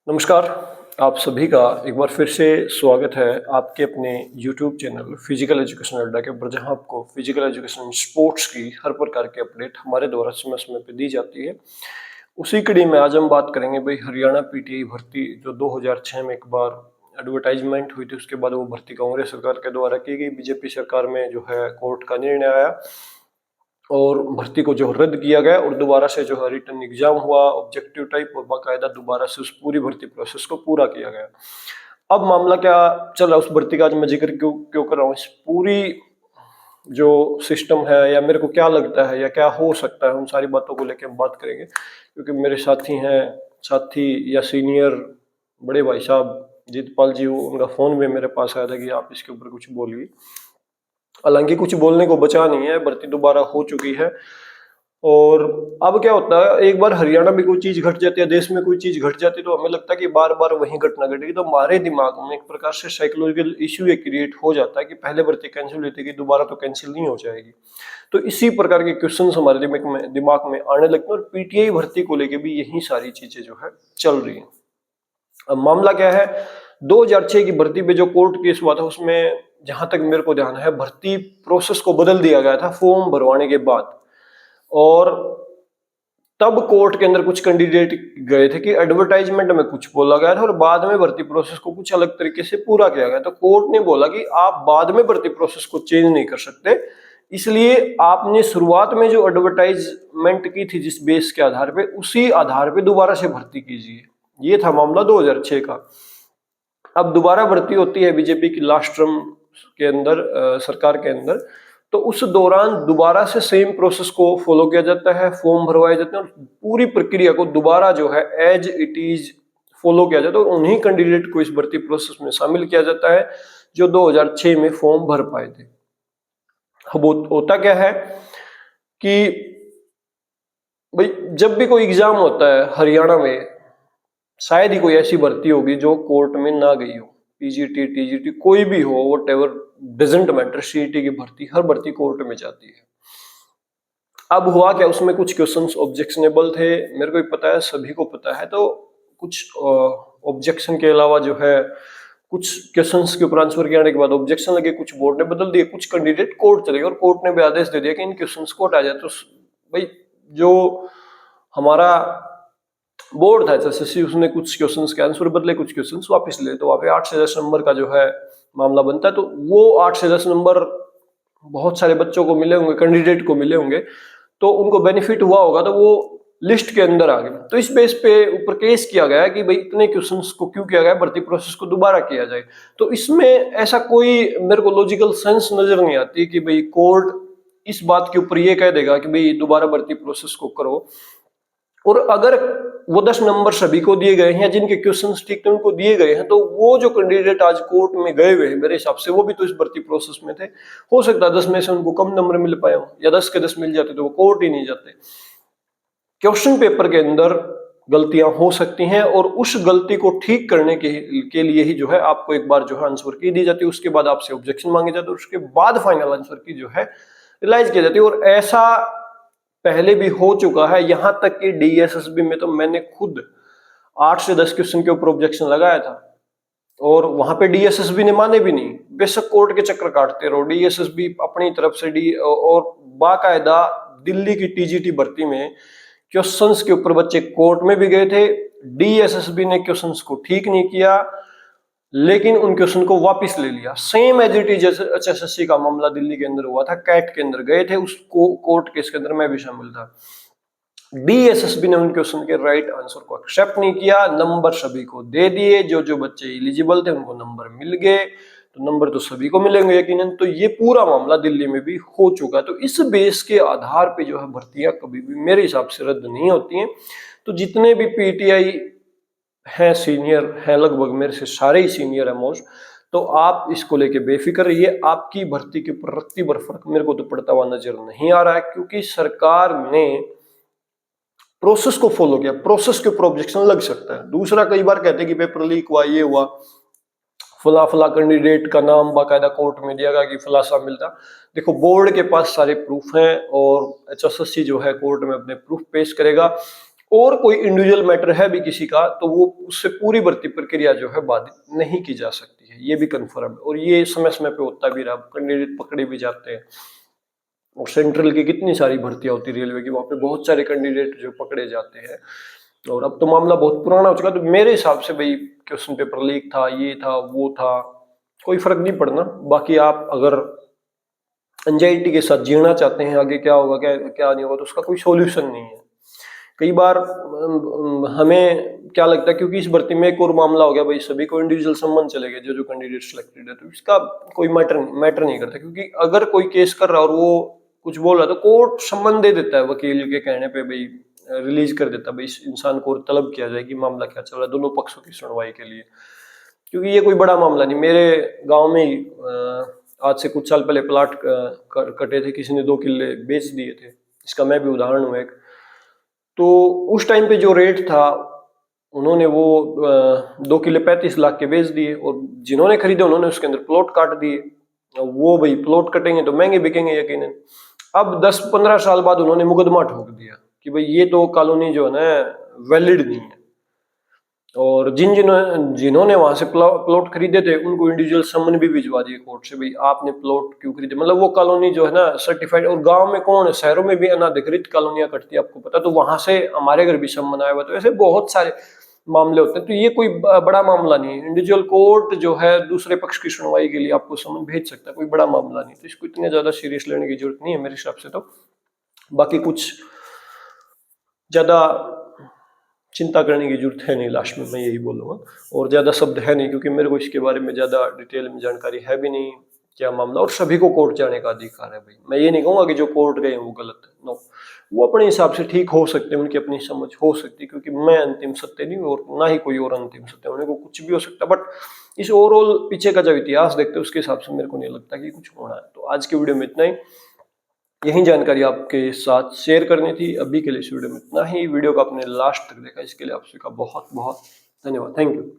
नमस्कार। आप सभी का एक बार फिर से स्वागत है आपके अपने YouTube चैनल फिजिकल एजुकेशन अड्डा के ऊपर, जहां आपको फिजिकल एजुकेशन स्पोर्ट्स की हर प्रकार की अपडेट हमारे द्वारा समय समय पे दी जाती है। उसी कड़ी में आज हम बात करेंगे भाई हरियाणा पीटीआई भर्ती जो 2006 में एक बार एडवर्टाइजमेंट हुई थी, उसके बाद वो भर्ती कांग्रेस सरकार के द्वारा की गई। बीजेपी सरकार में जो है कोर्ट का निर्णय आया और भर्ती को जो रद्द किया गया और दोबारा से जो है रिटर्न एग्जाम हुआ ऑब्जेक्टिव टाइप, और बाकायदा दोबारा से उस पूरी भर्ती प्रोसेस को पूरा किया गया। अब मामला क्या चल रहा है उस भर्ती का, आज मैं जिक्र क्यों क्यों कर रहा हूँ, इस पूरी जो सिस्टम है या मेरे को क्या लगता है या क्या हो सकता है, उन सारी बातों को लेकर हम बात करेंगे। क्योंकि मेरे साथी या सीनियर बड़े भाई साहब जीतपाल जी, उनका फोन भी मेरे पास आया था कि आप इसके ऊपर कुछ बोलिए। हालांकि कुछ बोलने को बचा नहीं है, भर्ती दोबारा हो चुकी है। और अब क्या होता है, एक बार हरियाणा में कोई चीज घट जाती है, देश में कोई चीज घट जाती है, तो हमें लगता है कि बार बार वही घटना घटेगी। तो हमारे दिमाग में एक प्रकार से साइकोलॉजिकल इश्यू एक क्रिएट हो जाता है कि पहले भर्ती कैंसिल हुई थी कि दोबारा तो कैंसिल नहीं हो जाएगी। तो इसी प्रकार के क्वेश्चन हमारे दिमाग में आने लगते हैं, और पीटीआई भर्ती को लेकर भी यही सारी चीजें जो है चल रही है। अब मामला क्या है, 2006 की भर्ती पे जो कोर्ट केस हुआ था, उसमें जहां तक मेरे को ध्यान है भर्ती प्रोसेस को बदल दिया गया था फॉर्म भरवाने के बाद। और तब कोर्ट के अंदर कुछ कैंडिडेट गए थे कि एडवर्टाइजमेंट में कुछ बोला गया था और बाद में भर्ती प्रोसेस को कुछ अलग तरीके से पूरा किया गया। तो कोर्ट ने बोला कि आप बाद में भर्ती प्रोसेस को चेंज नहीं कर सकते, इसलिए आपने शुरुआत में जो एडवर्टाइजमेंट की थी जिस बेस के आधार पे, उसी आधार पे दोबारा से भर्ती कीजिए। ये था मामला 2006 का। अब दोबारा भर्ती होती है बीजेपी की लास्ट टर्म के अंदर, सरकार के अंदर। तो उस दौरान दोबारा से सेम प्रोसेस को फॉलो किया जाता है, फॉर्म भरवाए जाते हैं और पूरी प्रक्रिया को दोबारा जो है एज इट इज फॉलो किया जाता है, और उन्हीं कैंडिडेट को इस भर्ती प्रोसेस में शामिल किया जाता है जो 2006 में फॉर्म भर पाए थे। अब होता क्या है कि भाई जब भी कोई एग्जाम होता है हरियाणा में, शायद ही कोई ऐसी भर्ती होगी जो कोर्ट में ना गई हो। पीजीटी टीजीटी कोई भी हो, what ever, doesn't matter, CET की भर्ती, हर भर्ती कोर्ट में जाती है। अब हुआ क्या, उसमें कुछ क्वेश्चंस ऑब्जेक्शनेबल थे, मेरे को भी पता है, सभी को पता है। तो कुछ ऑब्जेक्शन के अलावा जो है कुछ क्वेश्चंस के ऊपर आंसर के आने के बाद ऑब्जेक्शन लगे, कुछ बोर्ड ने बदल दिए, कुछ कैंडिडेट कोर्ट चले गए और कोर्ट ने भी आदेश दे दिया कि इन क्वेश्चंस को हटाया जाए। तो भाई जो हमारा बोर्ड था एसएससी, उसने कुछ क्वेश्चंस के आंसर बदले, कुछ क्वेश्चंस वापस ले। तो वहां पे 8 से 10 नंबर का जो है मामला बनता है। तो वो 8 से 10 नंबर बहुत सारे बच्चों को मिले होंगे, कैंडिडेट को मिले होंगे, तो उनको बेनिफिट हुआ होगा, तो वो लिस्ट के अंदर आ गए। तो इस बेस पे ऊपर केस किया गया कि भाई इतने क्वेश्चंस को क्यों किया गया, भर्ती प्रोसेस को दोबारा किया जाए। तो इसमें ऐसा कोई मेरे को लॉजिकल सेंस नजर नहीं आती कि भाई कोर्ट इस बात के ऊपर ये कह देगा कि भाई दोबारा भर्ती प्रोसेस को करो, और अगर वो 10 नंबर सभी को दिए गए हैं या जिनके क्वेश्चंस ठीक थे उनको दिए गए हैं, तो वो जो कैंडिडेट आज कोर्ट में गए हुए हैं मेरे हिसाब से वो भी तो इस भर्ती प्रोसेस में थे। हो सकता है 10 में से उनको कम नंबर मिल पाए हो, या 10 के 10 मिल जाते तो वो कोर्ट ही नहीं जाते। क्वेश्चन पेपर के अंदर गलतियां हो सकती हैं, और उस गलती को ठीक करने के लिए ही जो है आपको एक बार जो है आंसर की दी जाती है, उसके बाद आपसे ऑब्जेक्शन मांगे जाते हैं, उसके बाद फाइनल आंसर की जो है रिलाइज की जाती है। और ऐसा पहले भी हो चुका है, यहां तक कि डीएसएसबी में तो मैंने खुद 8 से 10 क्वेश्चन के ऊपर ऑब्जेक्शन लगाया था, और वहां पे डीएसएसबी ने माने भी नहीं। बेशक कोर्ट के चक्कर काटते रहो, डीएसएसबी अपनी तरफ से और बाकायदा दिल्ली की टीजीटी भर्ती में क्वेश्चंस के ऊपर बच्चे कोर्ट में भी गए थे, डीएसएसबी ने क्वेश्चंस को ठीक नहीं किया, लेकिन उन क्वेश्चन को वापस ले लिया। Same as it is HSSC का मामला दिल्ली के अंदर हुआ था, कैट के अंदर गए थे, उस कोर्ट केस के अंदर मैं भी शामिल था। डीएसएसबी ने उन क्वेश्चन के राइट आंसर को एक्सेप्ट नहीं किया, नंबर सभी को दे दिए, जो जो बच्चे एलिजिबल थे उनको नंबर मिल गए, तो नंबर तो सभी को मिलेंगे यकीनन। तो ये पूरा मामला दिल्ली में भी हो चुका है। तो इस बेस के आधार पे जो है भर्तियां कभी भी मेरे हिसाब से रद्द नहीं होती हैं। तो जितने भी पीटीआई हैं, सीनियर हैं, लगभग मेरे से सारे ही सीनियर है मोस्ट, तो आप इसको लेके बेफिक्र रहिए। आपकी भर्ती के ऊपर रत्ती भर फर्क मेरे को तो पड़ता हुआ नजर नहीं आ रहा है, क्योंकि सरकार ने प्रोसेस को फॉलो किया। प्रोसेस के ऊपर ऑब्जेक्शन लग सकता है। दूसरा, कई बार कहते हैं कि पेपर लीक हुआ, ये हुआ, फला फला कैंडिडेट का नाम बाकायदा कोर्ट में दिया गया कि फला शामिल था। देखो, बोर्ड के पास सारे प्रूफ हैं, और एचएसएससी जो है कोर्ट में अपने प्रूफ पेश करेगा। और कोई इंडिविजुअल मैटर है भी किसी का तो वो उससे पूरी भर्ती प्रक्रिया जो है बाधित नहीं की जा सकती है, ये भी कन्फर्म है। और ये समय समय पे होता भी रहा, कैंडिडेट पकड़े भी जाते हैं। और सेंट्रल की कितनी सारी भर्तियां होती है रेलवे की, वहां पे बहुत सारे कैंडिडेट जो पकड़े जाते हैं। और अब तो मामला बहुत पुराना हो चुका, तो मेरे हिसाब से भाई क्वेश्चन पेपर लीक था, ये था, वो था, कोई फर्क नहीं पड़ना। बाकी आप अगर एंजाइटी के साथ जीना चाहते हैं, आगे क्या होगा क्या क्या नहीं होगा, तो उसका कोई सॉल्यूशन नहीं है। कई बार हमें क्या लगता है, क्योंकि इस भर्ती में एक और मामला हो गया भाई, सभी को इंडिविजुअल सम्मन चले गए, जो जो कैंडिडेट सिलेक्टेड है, तो इसका कोई मैटर नहीं करता। क्योंकि अगर कोई केस कर रहा है और वो कुछ बोल रहा है, तो कोर्ट सम्मन दे देता है वकील के कहने पे, भाई रिलीज कर देता है, भाई इस इंसान को तलब किया जाए कि मामला क्या चल रहा है, दोनों पक्षों की सुनवाई के लिए। क्योंकि ये कोई बड़ा मामला नहीं, मेरे गांव में ही आज से कुछ साल पहले प्लाट कटे थे, किसी ने 2 किले बेच दिए थे, इसका मैं भी उदाहरण हूँ एक। तो उस टाइम पे जो रेट था, उन्होंने वो 2 किले 35 लाख के बेच दिए, और जिन्होंने खरीदे उन्होंने उसके अंदर प्लॉट काट दिए। वो भाई प्लॉट कटेंगे तो महंगे बिकेंगे यकीनन। अब 10-15 साल बाद उन्होंने मुकदमा ठोक दिया कि भाई ये तो कॉलोनी जो है ना वैलिड नहीं है। और जिन्होंने वहां से प्लॉट खरीदे थे उनको इंडिविजुअल समन भी भिजवा दिए कोर्ट से, भाई आपने प्लॉट क्यों खरीदे, मतलब वो कॉलोनी जो है ना सर्टिफाइड। और गांव में कौन है, शहरों में भी अनाधिकृत कॉलोनियां कटती है, आपको पता, तो वहां से हमारे घर भी समन आया हुआ। तो ऐसे बहुत सारे मामले होते हैं, तो ये कोई बड़ा मामला नहीं है। इंडिविजुअल कोर्ट जो है दूसरे पक्ष की सुनवाई के लिए आपको समन भेज सकता है, कोई बड़ा मामला नहीं, तो इसको इतने ज्यादा सीरियस लेने की जरूरत नहीं है मेरे हिसाब से। तो बाकी कुछ ज्यादा चिंता करने की जरूरत है नहीं, लास्ट में मैं यही बोलूंगा। और ज्यादा शब्द है नहीं, क्योंकि मेरे को इसके बारे में ज्यादा डिटेल में जानकारी है भी नहीं क्या मामला। और सभी को कोर्ट जाने का अधिकार है भाई, मैं ये नहीं कहूंगा कि जो कोर्ट गए वो गलत है, नो, वो अपने हिसाब से ठीक हो सकते हैं, उनकी अपनी समझ हो सकती है, क्योंकि मैं अंतिम सत्य नहीं और ना ही कोई और अंतिम सत्य, उन्हें को कुछ भी हो सकता है। बट इस ओवरऑल पीछे का जब इतिहास देखते हैं उसके हिसाब से मेरे को नहीं लगता कि कुछ होना है। तो आज की वीडियो में इतना ही, यही जानकारी आपके साथ शेयर करनी थी। अभी के लिए इस वीडियो में इतना ही। वीडियो को आपने लास्ट तक देखा इसके लिए आप सभी का बहुत बहुत धन्यवाद। Thank you.